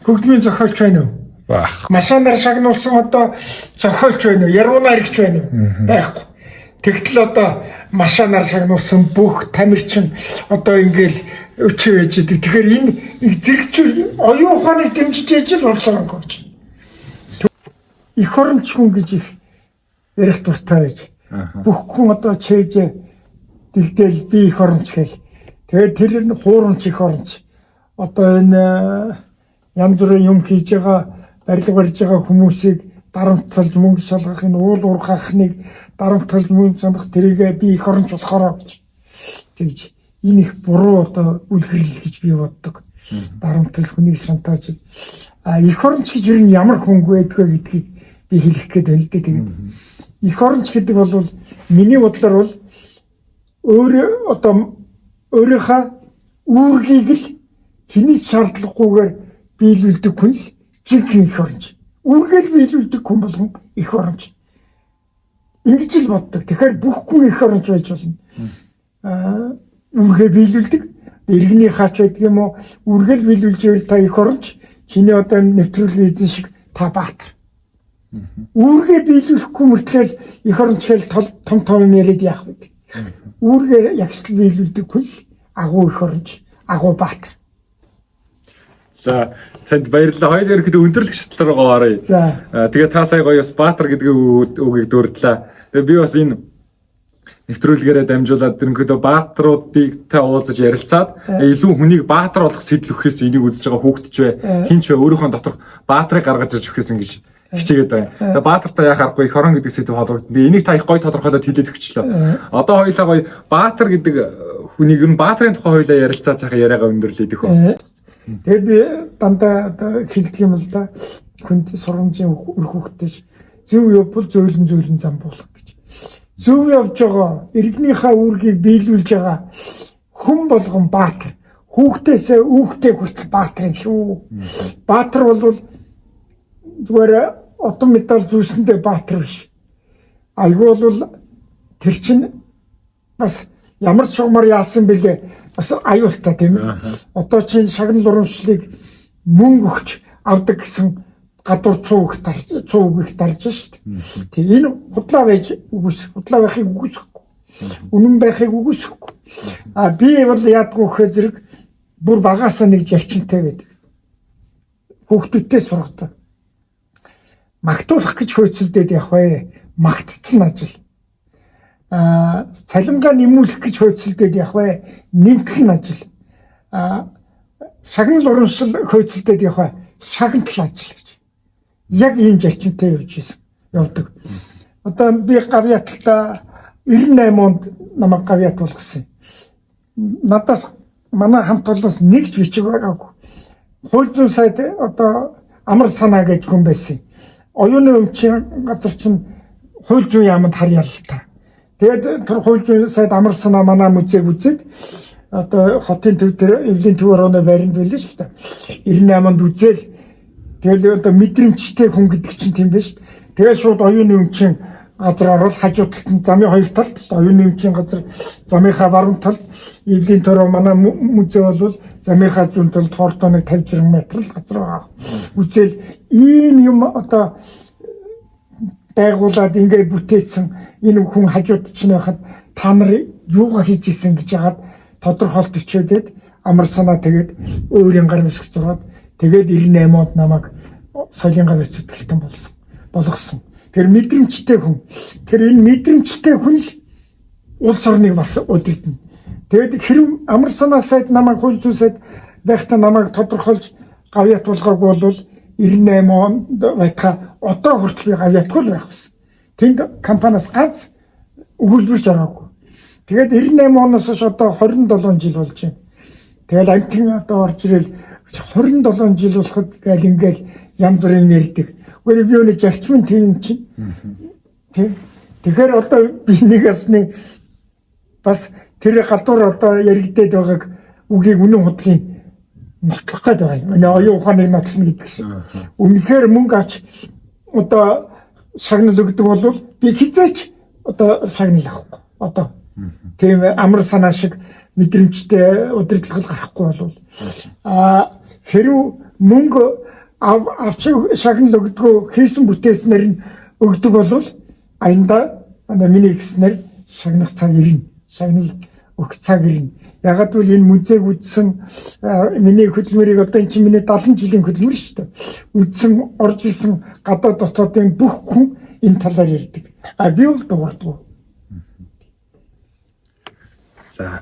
хөгжмийн зохиолч байна уу? Баах. Машинаар шагнуулсан одоо зохиолч байна уу? Ярууна хэрэгч байна уу? Байхгүй. Тэгтэл одоо машинаар шагнуулсан бүх тамирчин одоо ингээл өчөө ээж идэг. Тэгэхээр энэ зэрэгцүүл оюун ухааныг дэмжиж ээж л улс орон хөгж. Их оронч хүн гэж их ярих дуртай байж. Бүх хүн одоо чэйж тэгтэл би их оронч хэл. Тэгээд тэр нь хуурамч их оронч. Одоо энэ янз бүрийн юм хийж байгаа, барилга барьж байгаа хүмүүсийг дарамтлж мөнгө салгах, энэ уул уурхахныг дарамтлж мөнгө салгах тэрийг би их оронч болохоороо гэж. Тэгж энэ их буруу одоо үлгэрлэл гэж би боддог. Дарамтлж хүнийг шантааж. Их оронч гэж ер нь ямар хүнгүй байдгүй гэдгийг би хэлэх гээд байна л дээ. Тэгээд их оронч гэдэг бол миний бодлоор бол өөрийнхөө үүргийг л хэний шаардлагагүйгээр биелүүлдэг хүн л жинхэнэ их оронч. Үүргээл биелүүлдэг хүн болгон их оронч. Ингэж л боддог. Тэгэхээр бүх хүн их оронч байж болно. Үүргээ биелүүлдэг. Иргэний хаач байдаг юм уу? Үүргээл биелүүлж ивэл та их оронч. Чиний одоо нэвтрүүлгийн эзэн шиг та баатар. Үүргээ биелүүлэхгүй мөртлөө их оронч хэл том яриад яах вэ? Үүргээ ягшлал биелүүлдэг хүн агуу их оронч, агуу баатар. За танд баярлалаа. Хоёул ерөөхдөө өндөрлөх шатлалгаа оръё. За. Тэгээ та сая гоё бас баатар гэдэг үгийг дурдлаа. Тэгээ би бас энэ нэвтрүүлгээрээ дамжуулаад ерөнхийдөө баатруудыг та уулзаж ярилцаад илүү хүнийг баатар болох сэтэл өгөхөөс энийг үзэж байгаа хүүхдч вэ, хинч вэ, өөрийнхөө доторх баатрыг гаргаж ирж өгөхөөс ингэж хичээгээд байна. Тэгээ баатартай яах аргагүй их орон гэдэг сэдв холбогдсон. Энийг та их гоё тодорхойлоод хэлээд өгчлөө. Одоо хоёулаа гоё баатар гэдэг хүнийг ер нь баатрын тухай хоёулаа ярилцаад цаахаа яриагаа өндөрлөдөг хөө. Тэгээд би дандаа хэлдэг юм л да. Хүнд сургамжийн үр хөвгтөж зөв явбал зөөлөн зам болох гэж. Зөв явж байгаа иргэнийхээ үүргийг биелүүлж байгаа хүн болгон баатар. Хүүхдээсээ үүхтэй хүртэл баатар юм шүү. Баатар бол зүгээр отон медаль зүүсэндээ баатар биш. Айгүй бол тэр чинь бас ямар ч шугамар яасан бэлээ бас аюултай тийм ээ. Одоо чинь шагнал урамшлыг мөнгө өгч авдаг гэсэн гадуур 100 их тарж шүү дээ. Тэг энэ худлаа байж худлаа байхыг үгүйсэхгүй. Үнэн байхыг үгүйсэхгүй. Би бол яадгүй хэ зэрэг бүр багасаа нэг жарчинтай байдаг. Хүүхдүүдтэй сургадаг. Магтуулах гэж хөөцөлдөд явах бай. Магттал нь ажил. цалингаа нэмүүлэх гэж хөөцөлдөд явах бай нэмэх ажил. Шагнал урамшил хөөцөлдөд явах бай шагнал ажил гэж. Яг ийм зарчимтай явдаг. Одоо би гавьяаталтаа 98 онд намайг гавьяат болгосон. Надаас манай хамт олноос нэг ч бичиг байгаагүй. Хууль зүйн сайд одоо амар санаа гэж хүн байсан. Оюуны өмчийн газар чинь хууль зүйн яамд харьяал л та. Тэгээд тэр хууль зүйн сайд амар санаа манай музейг үзээд одоо хотын төв дээр эвлийн төв орооны байранд байлаа шүү дээ. 98-нд үзэл тэгэл одоо мэдрэмжтэй хүн гэдэг чинь тийм биш. Тэгээд шууд оюуны өмчийн газар орол хажуудалд нь замын хоёр талд оюуны өмчийн газар замынхаа баруун талд эвлийн төрөө манай музей бол замынхаа зүүн талд хоортоо 50 метр л газар байгаа. Үзэл ийм юм одоо байгуулад ингээд бүтээсэн энэ хүн хажууд чинь байхад та нар юугаа хийж исэн гэж яагаад тодорхойлт өчөөдөд амар санаа тэгээд өөрийн гар бисгч зураад тэгээд 98 онд намайг соёлын гавьяа зүтгэлтэн болгосон. Тэр мэдрэмжтэй хүн. Тэр энэ мэдрэмжтэй хүн л улс орныг бас удирдна. Тэгээд хэрэв амар санаа сайд намайг хууль зүйн сайд байхдаа намайг тодорхойлж гавьяат болгоогүй бол 98 онд байтха одоо хүртэл би гавьяатгүй л байх байсан. Тэнд компаниас ганц өгүүлбэрч ороогүй. Тэгээд 98 оноос хойш одоо 27 жил болж байна. Тэгэл амтын одоо орж ирэл 27 жил болоход гал ингээл янз бүрийн ярьдаг. Гэхдээ би өнө зарчмын тийм чинь. Тэгэхээр одоо би нэг асны бас тэр гадуур одоо яригдээд байгааг үгийг үнэн худлын нотлох гээд байгаа. Өнөө оюун ухааныг нотлно гэдэг шиг. Үнэхээр мөнгө авч одоо шагнал өгдөг бол би хизээч одоо шагнал авахгүй. Одоо тийм амар санаа шиг мэдрэмжтэй удирдлага гарахгүй бол хэрв мөнгө авч шагнал өгдгөө хийсэн бүтээснээр нь өгдөг бол аянда миний гэснээр шагнах цаг ирнэ. Шагнал өгөх цаг ирнэ. Ягаад гэвэл энэ музейг үзсэн миний хөдөлмөрийг одоо эн чинь миний 70 жилийн хөдөлмөр шүү дээ. Үзсэн орж ирсэн гадаад дотоодын бүх хүн энэ талаар ярьдаг. Би бол дуурдаг. За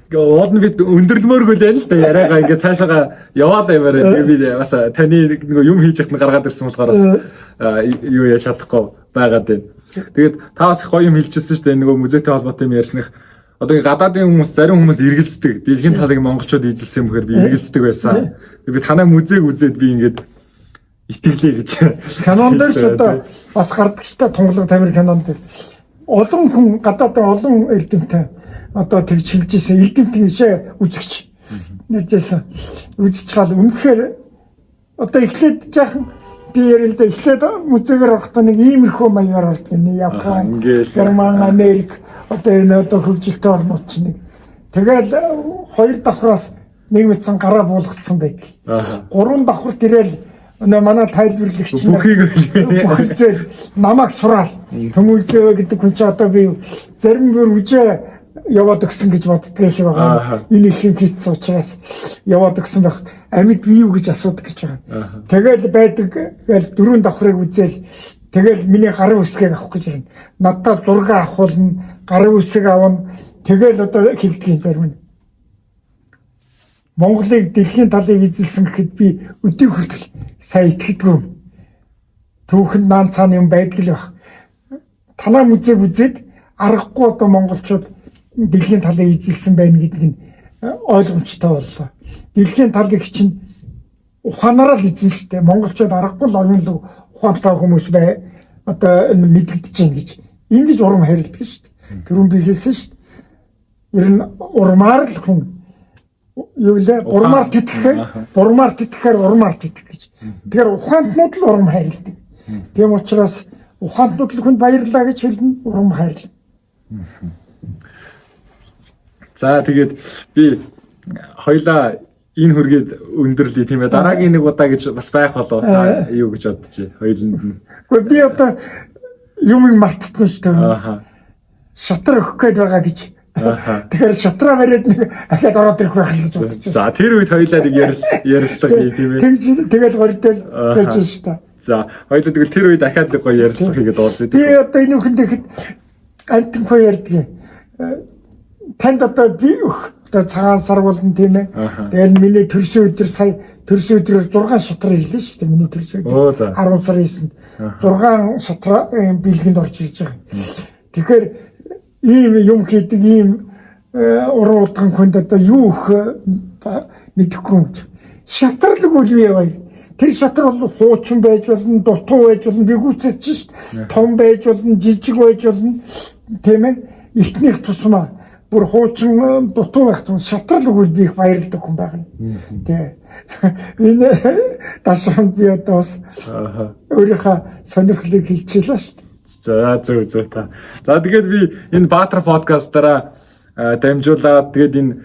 Уул нь бид өндөрлмөөргүй л байна л да яриагаа ингээд цаашаа яваад яваарай. Би бас таны нэг юм хийж яхад гаргаад ирсэн болохоор юу яаж чадахгүй байгаад байна. Тэгээд та бас их гоё юм хэлчихсэн шүү дээ. Нөгөө музейтэй холбоотой юм ярьсных. Одоо гадаадын хүмүүс зарим хүмүүс эргэлздэг. Дэлхийн талыг монголчууд эзэлсэн юм гэхээр би эргэлздэг байсан. Би танай музейг үзээд би ингээд итгэлээ гэж. Канон дээр ч одоо бас гардаг ч та тунгалаг тамир канон дээр олон хүн гадаадын олон эрдэмтэн одоо тэгж хэлж ийсэн эрдэмтэн ишээ үзэгч нэгжсэн үзэж гал үнэхээр одоо эхлээд жаахан би ярилда эхлээд музейгээр орохтой нэг иймэрхүү маягаар ордог нэг Япон, Герман, Америк одоо энэ одоо хөгжилтэй орнууд чинь нэг тэгэл хоёр давхраас нэг мэдсэн гараа буулгацсан байдаг. Гурван давхар тэрэл манай тайлбарлагч бүхийг намайг сураал төмөлзөө гэдэг хүн чи одоо би зарим бүр үжээ яваад өгсөн гэж боддгоо шиг байгаа. Энэ их юм хийсэн учраас яваад өгсөн байх. Амьд би юу гэж асуудаг гэж байгаа. Тэгэл байдаг гээл дөрөв давхрыг үзээл тэгэл миний гарын үсгийг авах гэж байна. Надад зураг авахулна, гарын үсэг авна. Тэгэл одоо хэлдгийн зарим нь. Монголыг дэлхийн талыг эзэлсэн гэхэд би өдөө хүртэл сайн итгэдэггүй. Түүхэн наан цаана юм байдаг л байх. Танаа музейг үзээд аргагүй одоо монголчууд дэлхийн талыг эзэлсэн байна гэдэг нь ойлгомжтой боллоо. Дэлхийн талыг чинь ухаанаараа л эзэн штэ. Монголчууд аргагүй л оюунлаг ухаантай хүмүүс бай одоо мэдэгдэж байна гэж. Ингэж урам харилдаг штэ. Түрүүн би хэлсэн штэ. Ер нь урмаар л хүн юу лээ урмаар тэтгэхээр урмаар тэтгэх гэж. Тэгэхээр ухаантнууд л урам хайрладаг. Тийм учраас ухаантнууд л хүнд баярлалаа гэж хэлнэ, урам хайрлаа. За тэгээд би хоёлаа энэ хүргээд өндөрлөе тийм ээ. Дараагийн нэг удаа гэж бас байх болоо. Та юу гэж бодчих. Хоёуланд нь. Гэхдээ би одоо юмыг мартахгүй шүү дээ. Шатар өгөх гээд байгаа гэж. Тэгэхээр шатраа бариад нэг ахаад ороод ирэх байх гэж бодчих. За тэр үед хоёлаа нэг ярилцлага хий тийм ээ. Тэгэл гордол байж шүү дээ. За хоёул тэгэл тэр үед дахиад нэг гоё ярилцлага хийгээд дуусах. Би одоо энэ үхэнд ихэд антинхоо ярьдгийг. Танд одоо би одоо цагаан сар болон тийм ээ. Тэгэл миний төрсөн өдөр сая төрсөн өдрөөр 6 шатраа хэлсэн шүү дээ. Миний төрсөн өдөр 10 сарын 9-нд 6 шатраа бэлгэнд орж ирж байгаа. Тэгэхээр ийм юм хийдэг ийм уран утган хүнд одоо юу их мэдэхгүй юм. Шатралг үлвээ бай. Тэр шатар бол хуучин байж болно, дутуу байж болно, бигүүцэж шүү дээ. Том байж болно, жижиг байж болно. Тийм ээ. Эхнийх тусмаа бүр хуучин дутуу байх юм шатрал өгвөл би их баярлдаг хүн байна. Тэ. Энэ дашранд би одоо өөрийнхөө сонирхлыг хэлчихлээ шүү дээ. За та. За тэгээд би энэ Баатар подкастаараа дамжуулаад тэгээд энэ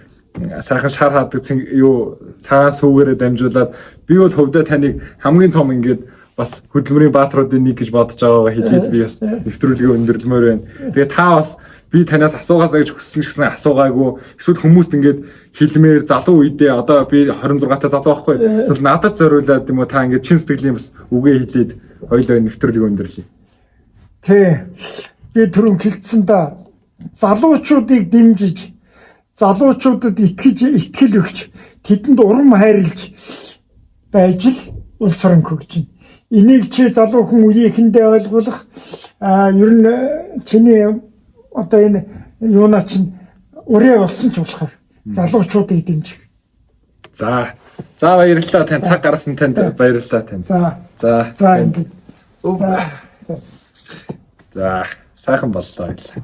сайхан шар хаадаг юу цагаан сүүгээрээ дамжуулаад би бол хөвдөө таныг хамгийн том ингээд бас хөдөлмөрийн баатруудын нэг гэж бодож байгаагаа хэлээд би бас нэвтрүүлгээ өндөрлмөр байна. Тэгээд та бас би танаас асуугаасаа гэж хүссэн гэсэн асуугаагүй эсвэл хүмүүст ингээд хэлмээр залуу үедээ одоо би 26 та залуу байхгүй. Эсвэл надад зориулаад юм уу та ингээд чин сэтгэлийн бас үгээ хэлээд хоёулаа нэвтрүүлгээ өндөрлөе. Тэ. Би түрүүн хэлсэн да залуучуудыг дэмжиж залуучуудад итгэл өгч тэдэнд урам хайрлж байж л улс орон хөгжинэ. Энийг чи залуу хүн үеийнхэндээ ойлгуулах ер нь чиний одоо энэ юунаа чинь урээ болсон ч болохоор залуучуудыг дэмжих. За баярлалаа тань цаг гаргасан танд баярлалаа тань. За ингээд. За сайхан боллоо баярлалаа.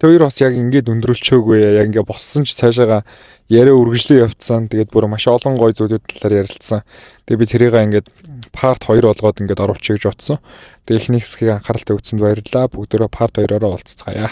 Тэр бас яг ингээд өндрүүлчихөөгүй яг ингээд болсон ч цаашаага яриа үргэлжлэн явцсан. Тэгээд бүр маш олон гоё зүйлүүд талаар ярилцсан. Тэгээд би тэрийг ингээд part 2 болгоод ингээд оруулчих гэж бодсон. Тэгээд эхний хэсгийг анхааралтай үзсэнд баярлалаа. Бүгдөө part 2-ороо уулзцгаая.